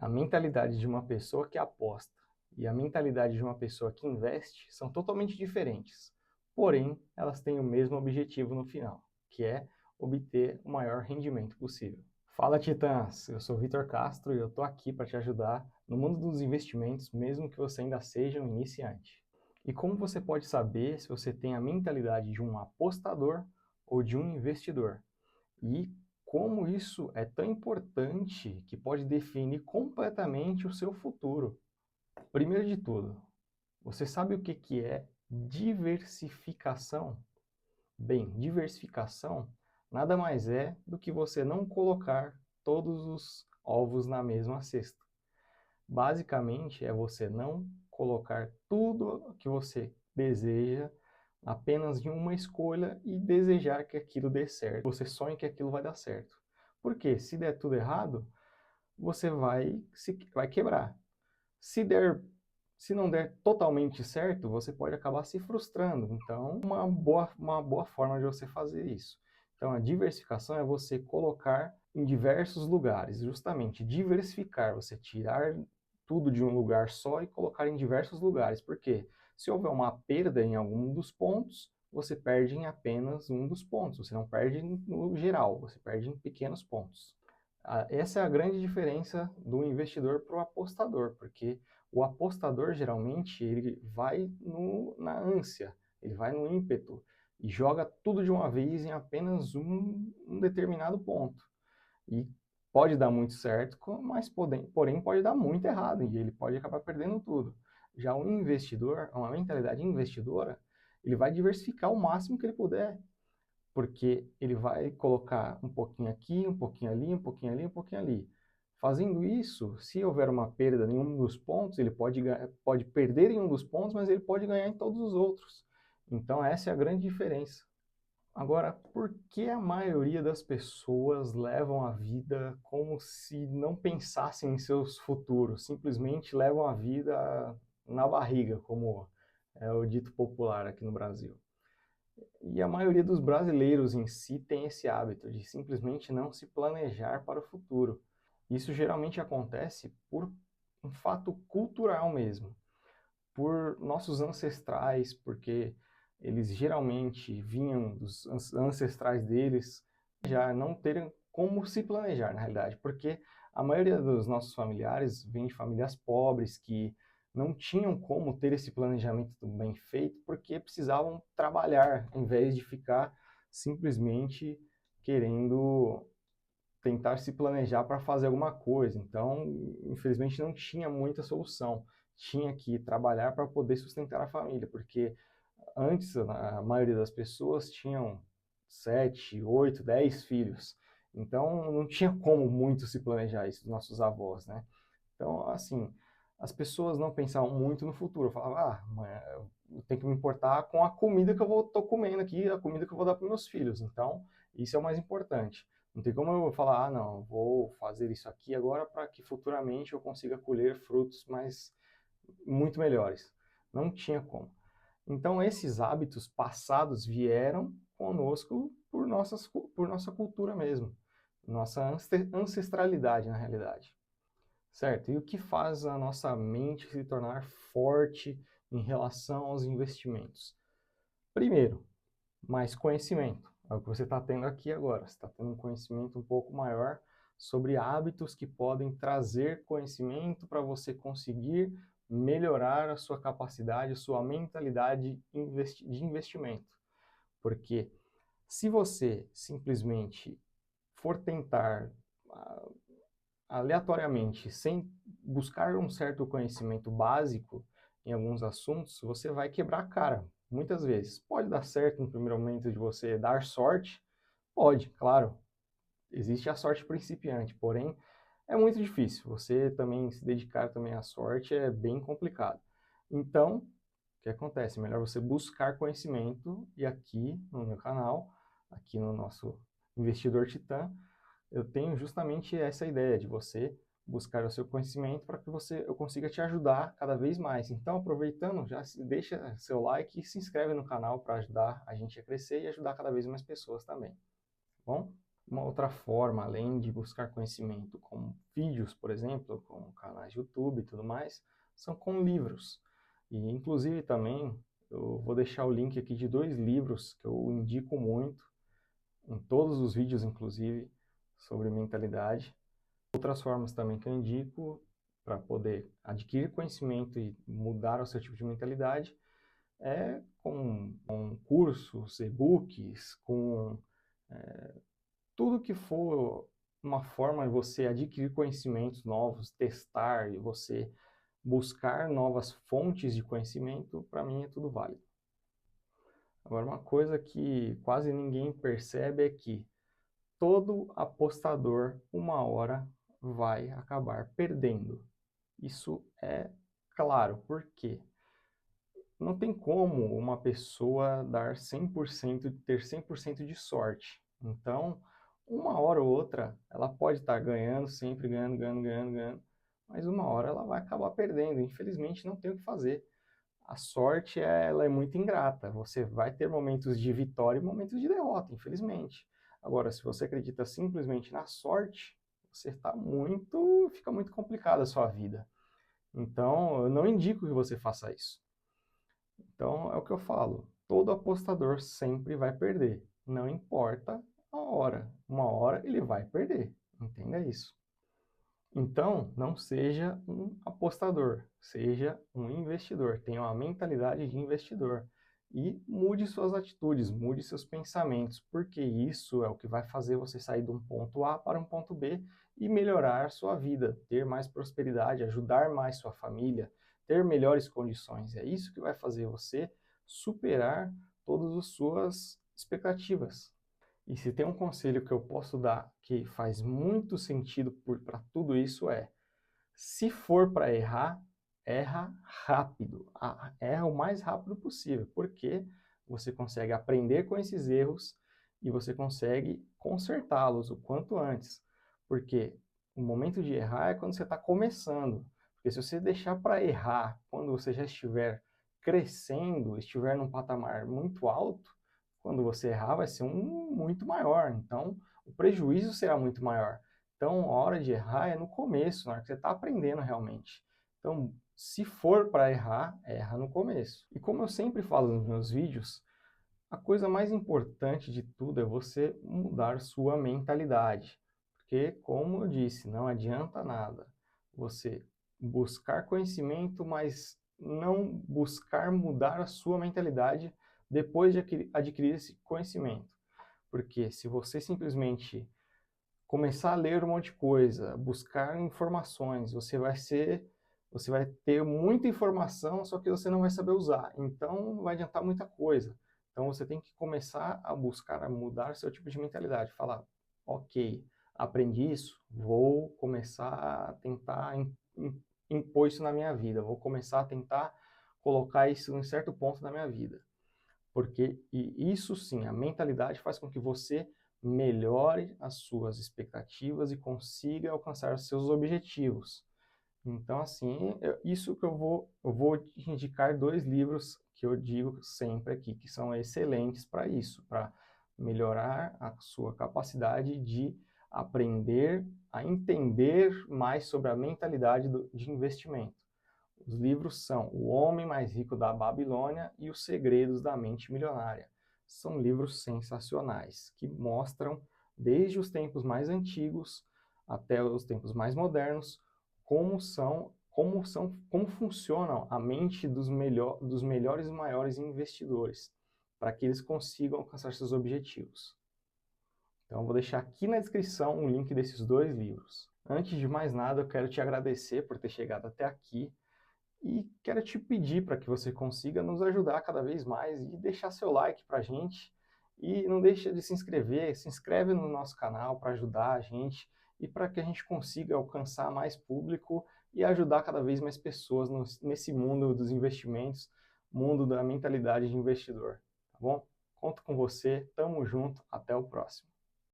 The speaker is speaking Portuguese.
A mentalidade de uma pessoa que aposta e a mentalidade de uma pessoa que investe são totalmente diferentes. Porém, elas têm o mesmo objetivo no final, que é obter o maior rendimento possível. Fala, Titãs! Eu sou Vitor Castro e eu estou aqui para te ajudar no mundo dos investimentos, mesmo que você ainda seja um iniciante. E como você pode saber se você tem a mentalidade de um apostador ou de um investidor? E como isso é tão importante que pode definir completamente o seu futuro. Primeiro de tudo, você sabe o que é diversificação? Bem, diversificação nada mais é do que você não colocar todos os ovos na mesma cesta. Basicamente, é você não colocar tudo que você deseja apenas em uma escolha e desejar que aquilo dê certo. Você sonha que aquilo vai dar certo. Porque se der tudo errado, você vai quebrar. Se der, se não der totalmente certo, você pode acabar se frustrando. Então, uma boa forma de você fazer isso. Então, a diversificação é você colocar em diversos lugares, justamente diversificar, você tirar tudo de um lugar só e colocar em diversos lugares. Por quê? Se houver uma perda em algum dos pontos, você perde em apenas um dos pontos. Você não perde no geral, você perde em pequenos pontos. Essa é a grande diferença do investidor para o apostador, porque o apostador geralmente ele vai na ânsia, ele vai no ímpeto e joga tudo de uma vez em apenas um determinado ponto. E pode dar muito certo, mas porém pode dar muito errado e ele pode acabar perdendo tudo. Já o investidor, uma mentalidade investidora, ele vai diversificar o máximo que ele puder, porque ele vai colocar um pouquinho aqui, um pouquinho ali, um pouquinho ali, um pouquinho ali. Fazendo isso, se houver uma perda em um dos pontos, ele pode perder em um dos pontos, mas ele pode ganhar em todos os outros. Então essa é a grande diferença. Agora, por que a maioria das pessoas levam a vida como se não pensassem em seus futuros? Simplesmente levam a vida na barriga, como é o dito popular aqui no Brasil. E a maioria dos brasileiros em si tem esse hábito de simplesmente não se planejar para o futuro. Isso geralmente acontece por um fato cultural mesmo, por nossos ancestrais, porque eles geralmente vinham dos ancestrais deles já não terem como se planejar, na realidade, porque a maioria dos nossos familiares vem de famílias pobres que não tinham como ter esse planejamento bem feito porque precisavam trabalhar em vez de ficar simplesmente querendo tentar se planejar para fazer alguma coisa. Então, infelizmente, não tinha muita solução. Tinha que trabalhar para poder sustentar a família, porque antes a maioria das pessoas tinham 7, 8, 10 filhos. Então, não tinha como muito se planejar isso, dos nossos avós, né? Então, assim, as pessoas não pensavam muito no futuro. Falavam, eu tenho que me importar com a comida que eu estou comendo aqui, a comida que eu vou dar para meus filhos. Então, isso é o mais importante. Não tem como eu falar, não, vou fazer isso aqui agora para que futuramente eu consiga colher frutos muito melhores. Não tinha como. Então, esses hábitos passados vieram conosco por nossa cultura mesmo, nossa ancestralidade, na realidade. Certo? E o que faz a nossa mente se tornar forte em relação aos investimentos? Primeiro, mais conhecimento. É o que você está tendo aqui agora. Você está tendo um conhecimento um pouco maior sobre hábitos que podem trazer conhecimento para você conseguir melhorar a sua capacidade, a sua mentalidade de investimento. Porque se você simplesmente for tentar aleatoriamente, sem buscar um certo conhecimento básico em alguns assuntos, você vai quebrar a cara, muitas vezes. Pode dar certo no primeiro momento de você dar sorte? Pode, claro. Existe a sorte principiante, porém é muito difícil. Você também se dedicar também à sorte é bem complicado. Então, o que acontece? Melhor você buscar conhecimento e aqui no meu canal, aqui no nosso Investidor Titã, eu tenho justamente essa ideia de você buscar o seu conhecimento para que eu consiga te ajudar cada vez mais. Então, aproveitando, já deixa seu like e se inscreve no canal para ajudar a gente a crescer e ajudar cada vez mais pessoas também. Tá bom? Uma outra forma, além de buscar conhecimento com vídeos, por exemplo, com canais de YouTube e tudo mais, são com livros. E, inclusive, também, eu vou deixar o link aqui de 2 livros que eu indico muito, em todos os vídeos, inclusive, sobre mentalidade. Outras formas também que eu indico para poder adquirir conhecimento e mudar o seu tipo de mentalidade é com cursos, e-books, com tudo que for uma forma de você adquirir conhecimentos novos, testar e você buscar novas fontes de conhecimento, para mim é tudo válido. Agora, uma coisa que quase ninguém percebe é que todo apostador, uma hora, vai acabar perdendo. Isso é claro, por quê? Não tem como uma pessoa dar 100%, ter 100% de sorte. Então, uma hora ou outra, ela pode estar ganhando, sempre ganhando, ganhando, ganhando, ganhando, mas uma hora ela vai acabar perdendo. Infelizmente, não tem o que fazer. A sorte, ela é muito ingrata. Você vai ter momentos de vitória e momentos de derrota, infelizmente. Agora, se você acredita simplesmente na sorte, você fica muito complicada a sua vida. Então, eu não indico que você faça isso. Então, é o que eu falo, todo apostador sempre vai perder, não importa a hora. Uma hora ele vai perder, entenda isso. Então, não seja um apostador, seja um investidor. Tenha uma mentalidade de investidor e mude suas atitudes, mude seus pensamentos, porque isso é o que vai fazer você sair de um ponto A para um ponto B e melhorar sua vida, ter mais prosperidade, ajudar mais sua família, ter melhores condições. É isso que vai fazer você superar todas as suas expectativas. E se tem um conselho que eu posso dar que faz muito sentido para tudo isso se for para errar, erra rápido. Erra o mais rápido possível, porque você consegue aprender com esses erros e você consegue consertá-los o quanto antes. Porque o momento de errar é quando você está começando. Porque se você deixar para errar quando você já estiver crescendo, estiver num patamar muito alto, quando você errar vai ser muito maior. Então, o prejuízo será muito maior. Então, a hora de errar é no começo, na hora que você está aprendendo realmente. Então, se for para errar, erra no começo. E como eu sempre falo nos meus vídeos, a coisa mais importante de tudo é você mudar sua mentalidade. Porque, como eu disse, não adianta nada você buscar conhecimento, mas não buscar mudar a sua mentalidade depois de adquirir esse conhecimento. Porque se você simplesmente começar a ler um monte de coisa, buscar informações, você vai ter muita informação, só que você não vai saber usar. Então não vai adiantar muita coisa. Então você tem que começar a buscar a mudar seu tipo de mentalidade, falar, OK, aprendi isso, vou começar a tentar impor isso na minha vida, vou começar a tentar colocar isso em certo ponto na minha vida. Porque isso sim, a mentalidade faz com que você melhore as suas expectativas e consiga alcançar os seus objetivos. Então, assim, isso que eu vou te indicar 2 livros que eu digo sempre aqui, que são excelentes para isso, para melhorar a sua capacidade de aprender a entender mais sobre a mentalidade de investimento. Os livros são O Homem Mais Rico da Babilônia e Os Segredos da Mente Milionária. São livros sensacionais que mostram, desde os tempos mais antigos até os tempos mais modernos, como funcionam a mente dos melhores e maiores investidores, para que eles consigam alcançar seus objetivos. Então, eu vou deixar aqui na descrição o link desses 2 livros. Antes de mais nada, eu quero te agradecer por ter chegado até aqui. E quero te pedir para que você consiga nos ajudar cada vez mais e deixar seu like para a gente. E não deixa de se inscreve no nosso canal para ajudar a gente e para que a gente consiga alcançar mais público e ajudar cada vez mais pessoas nesse mundo dos investimentos, mundo da mentalidade de investidor, tá bom? Conto com você, tamo junto, até o próximo.